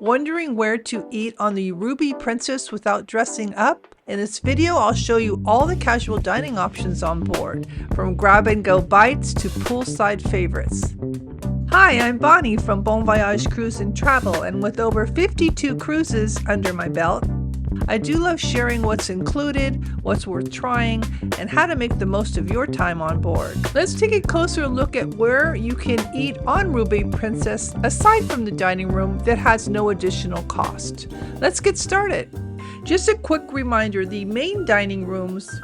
Wondering where to eat on the Ruby Princess without dressing up? In this video, I'll show you all the casual dining options on board, from grab-and-go bites to poolside favorites. Hi, I'm Bonnie from Bon Voyage Cruise and Travel, and with over 52 cruises under my belt, I do love sharing what's included, what's worth trying, and how to make the most of your time on board. Let's take a closer look at where you can eat on Ruby Princess aside from the dining room that has no additional cost. Let's get started. Just a quick reminder, the main dining rooms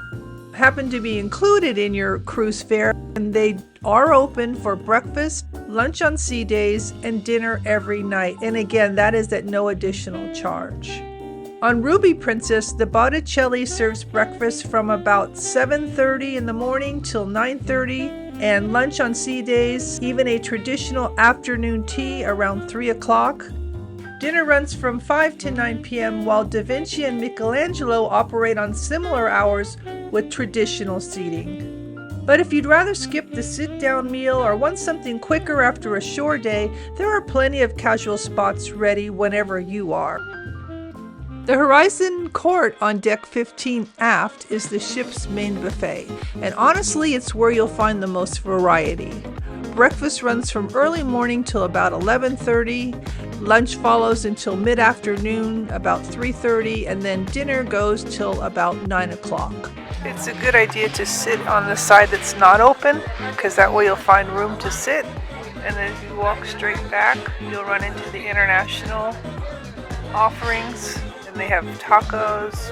happen to be included in your cruise fare, and they are open for breakfast, lunch on sea days, and dinner every night. And again, that is at no additional charge. On Ruby Princess, the Botticelli serves breakfast from about 7:30 in the morning till 9:30, and lunch on sea days, even a traditional afternoon tea around 3 o'clock. Dinner runs from 5 to 9 p.m., while Da Vinci and Michelangelo operate on similar hours with traditional seating. But if you'd rather skip the sit-down meal or want something quicker after a shore day, there are plenty of casual spots ready whenever you are. The Horizon Court on Deck 15 aft is the ship's main buffet, and honestly, it's where you'll find the most variety. Breakfast runs from early morning till about 11:30, lunch follows until mid-afternoon, about 3:30, and then dinner goes till about 9 o'clock. It's a good idea to sit on the side that's not open, because that way you'll find room to sit, and then if you walk straight back, you'll run into the international offerings. And they have tacos,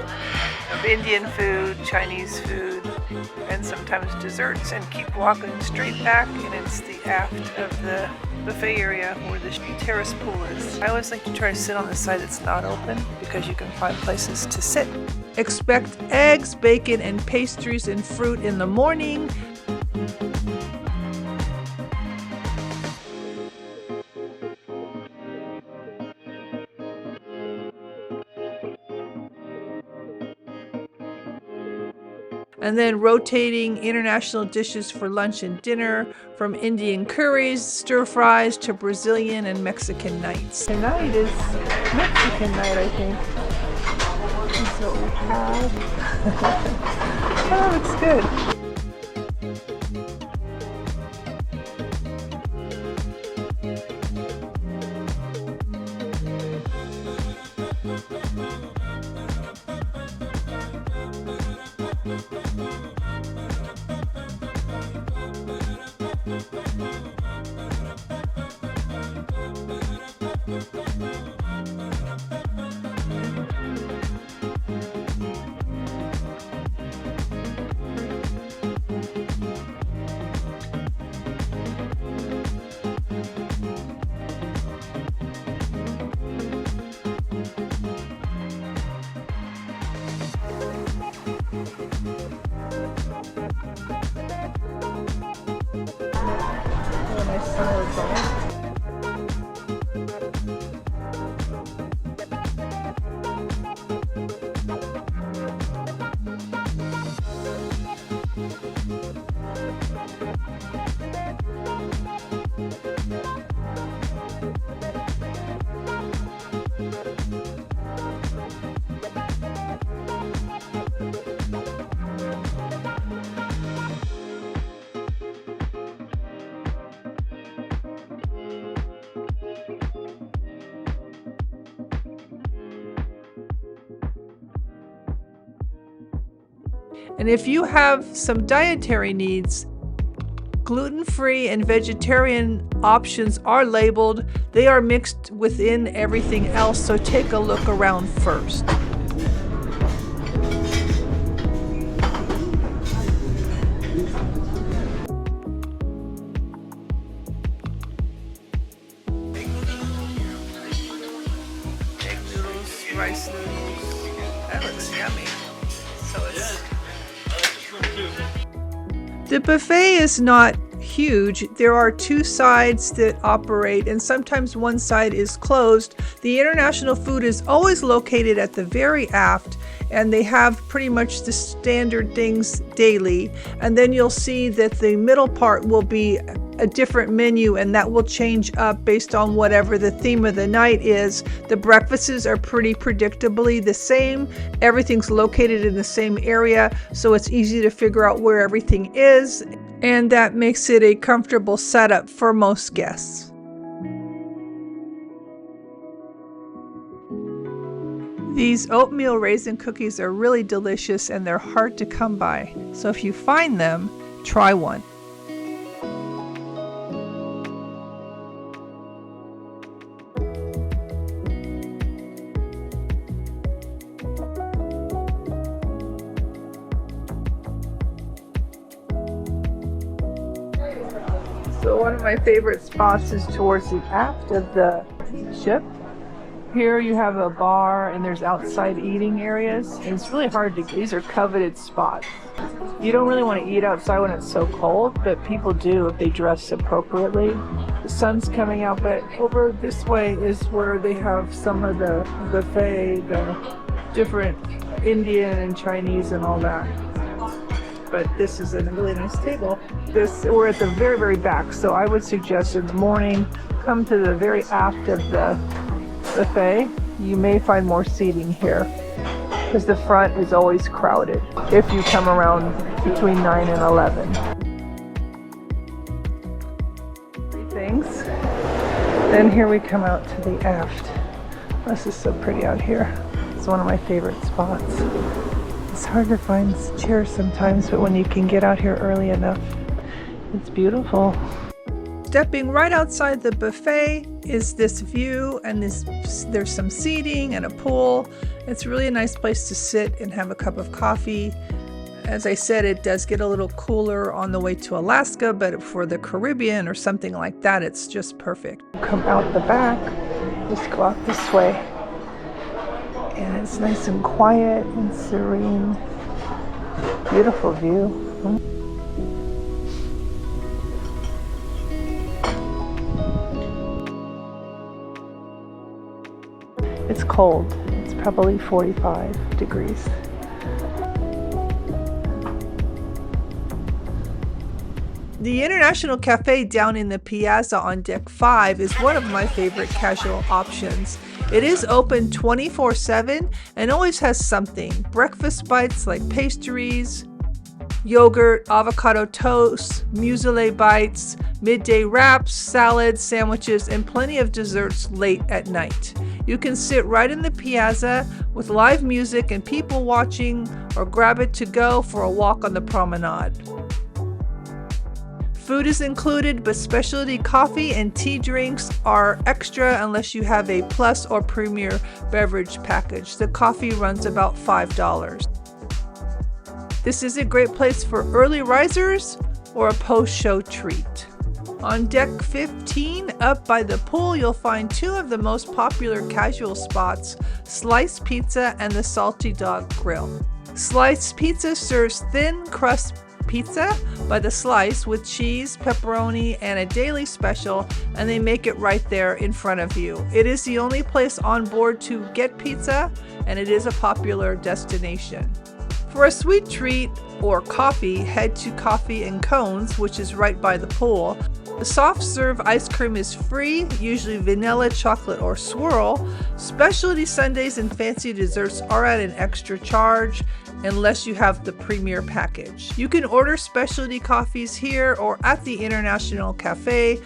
of Indian food, Chinese food, and sometimes desserts. And keep walking straight back, and it's the aft of the buffet area where the terrace pool is. I always like to try to sit on the side that's not open because you can find places to sit. Expect eggs, bacon, and pastries and fruit in the morning. And then rotating international dishes for lunch and dinner, from Indian curries, stir fries, to Brazilian and Mexican nights. Tonight is Mexican night, I think. That's what we have. Oh, it's good. And if you have some dietary needs, gluten-free and vegetarian options are labeled. They are mixed within everything else, so take a look around first. Egg noodles, rice noodles. That looks yummy. So it's... The buffet is not huge. There are two sides that operate, and sometimes one side is closed. The international food is always located at the very aft, and they have pretty much the standard things daily. And then you'll see that the middle part will be a different menu, and that will change up based on whatever the theme of the night is. The breakfasts are pretty predictably the same. Everything's located in the same area, so it's easy to figure out where everything is, and that makes it a comfortable setup for most guests. These oatmeal raisin cookies are really delicious and they're hard to come by. So if you find them, try one. So one of my favorite spots is towards the aft of the ship. Here you have a bar and there's outside eating areas. And it's really hard to, these are coveted spots. You don't really want to eat outside when it's so cold, but people do if they dress appropriately. The sun's coming out, but over this way is where they have some of the buffet, the different Indian and Chinese and all that. But this is a really nice table. We're at the very, very back, so I would suggest in the morning, come to the very aft of the buffet. You may find more seating here because the front is always crowded if you come around between 9 and 11. Three things. Then here we come out to the aft. This is so pretty out here. It's one of my favorite spots. It's hard to find chairs sometimes, but when you can get out here early enough, it's beautiful. Stepping right outside the buffet is this view, and there's some seating and a pool. It's really a nice place to sit and have a cup of coffee. As I said, it does get a little cooler on the way to Alaska, but for the Caribbean or something like that, it's just perfect. Come out the back, just go out this way. And it's nice and quiet and serene. Beautiful view. It's cold. It's probably 45 degrees. The International Cafe down in the Piazza on deck 5 is one of my favorite casual options. It is open 24/7 and always has something. Breakfast bites like pastries, yogurt, avocado toast, muesli bites, midday wraps, salads, sandwiches, and plenty of desserts late at night. You can sit right in the piazza with live music and people watching, or grab it to go for a walk on the promenade. Food is included, but specialty coffee and tea drinks are extra unless you have a plus or premier beverage package. The coffee runs about $5. This is a great place for early risers or a post-show treat. On deck 15, up by the pool, you'll find two of the most popular casual spots, Sliced Pizza and the Salty Dog Grill. Sliced Pizza serves thin crust pizza by the slice with cheese, pepperoni, and a daily special, and they make it right there in front of you. It is the only place on board to get pizza, and it is a popular destination. For a sweet treat or coffee, head to Coffee and Cones, which is right by the pool. The soft serve ice cream is free, usually vanilla, chocolate, or swirl. Specialty sundaes and fancy desserts are at an extra charge unless you have the premier package. You can order specialty coffees here or at the International Cafe,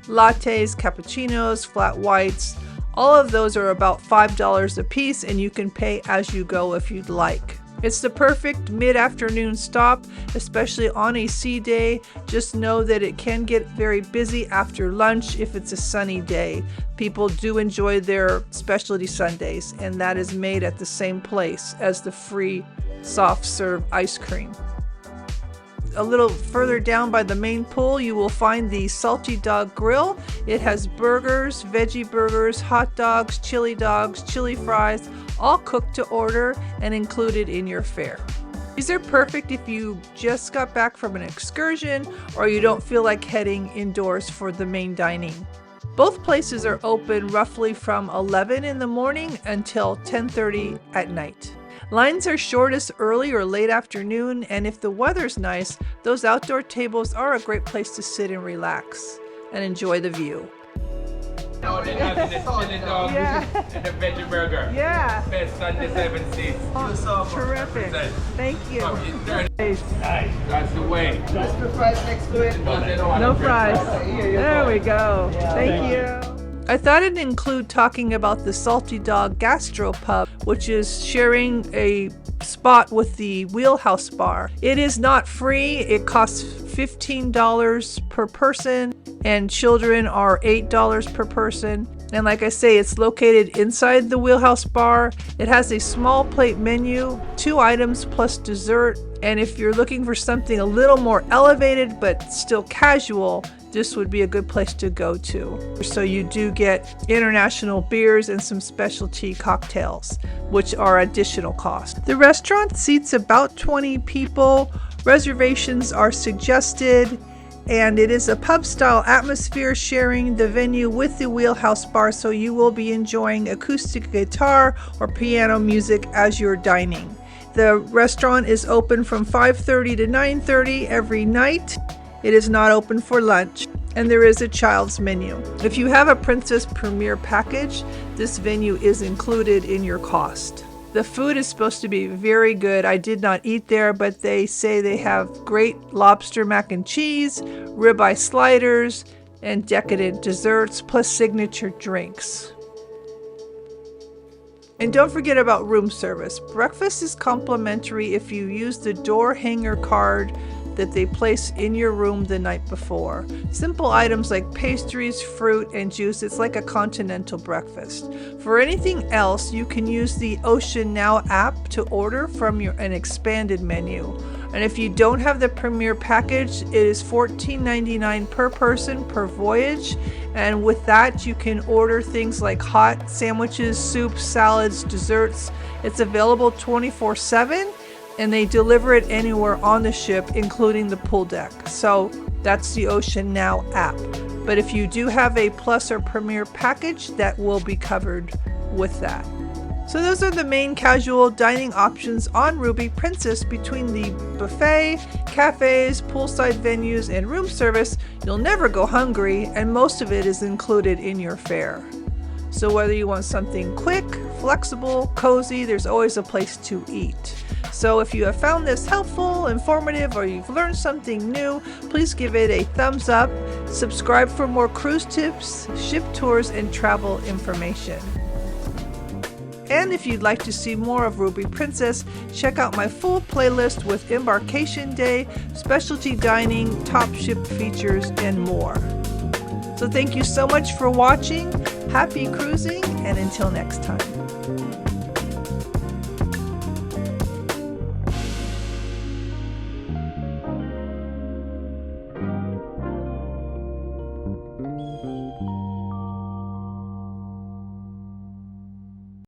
lattes, cappuccinos, flat whites. All of those are about $5 a piece, and you can pay as you go if you'd like. It's the perfect mid-afternoon stop, especially on a sea day. Just know that it can get very busy after lunch if it's a sunny day. People do enjoy their specialty sundaes, and that is made at the same place as the free soft serve ice cream. A little further down by the main pool, you will find the Salty Dog Grill. It has burgers, veggie burgers, hot dogs, chili fries, all cooked to order and included in your fare. These are perfect if you just got back from an excursion or you don't feel like heading indoors for the main dining. Both places are open roughly from 11 in the morning until 10:30 at night. Lines are shortest early or late afternoon, and if the weather's nice, those outdoor tables are a great place to sit and relax and enjoy the view. Now they're having the chili dog and the veggie burger. Yeah. Best on the 7 seats. Terrific. Thank you. Nice. That's the way. Just the fries next to it. No fries. There we go. Thank you. I thought it'd include talking about the Salty Dog Gastro Pub, which is sharing a spot with the Wheelhouse Bar. It is not free. It costs $15 per person, and children are $8 per person. And like I say, it's located inside the Wheelhouse Bar. It has a small plate menu, 2 items plus dessert. And if you're looking for something a little more elevated but still casual, this would be a good place to go to. So you do get international beers and some specialty cocktails, which are additional cost. The restaurant seats about 20 people. Reservations are suggested, and it is a pub-style atmosphere sharing the venue with the Wheelhouse Bar, so you will be enjoying acoustic guitar or piano music as you're dining. The restaurant is open from 5:30 to 9:30 every night. It is not open for lunch, and there is a child's menu. If you have a Princess Premier package, this venue is included in your cost. The food is supposed to be very good. I did not eat there, but they say they have great lobster mac and cheese, ribeye sliders, and decadent desserts, plus signature drinks. And don't forget about room service. Breakfast is complimentary if you use the door hanger card that they place in your room the night before. Simple items like pastries, fruit, and juice. It's like a continental breakfast. For anything else, you can use the OceanNow app to order from an expanded menu. And if you don't have the Premier package, it is $14.99 per person per voyage. And with that, you can order things like hot sandwiches, soups, salads, desserts. It's available 24/7. And they deliver it anywhere on the ship, including the pool deck. So that's the OceanNow app. But if you do have a Plus or Premier package, that will be covered with that. So those are the main casual dining options on Ruby Princess. Between the buffet, cafes, poolside venues, and room service, you'll never go hungry, and most of it is included in your fare. So whether you want something quick, flexible, cozy, there's always a place to eat. So if you have found this helpful, informative, or you've learned something new, please give it a thumbs up. Subscribe for more cruise tips, ship tours, and travel information. And if you'd like to see more of Ruby Princess, check out my full playlist with Embarkation Day, specialty dining, top ship features, and more. So thank you so much for watching. Happy cruising, and until next time.